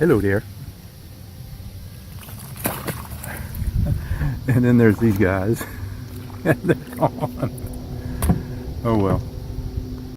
Hello there. And then there's these guys. And they're gone. Oh well.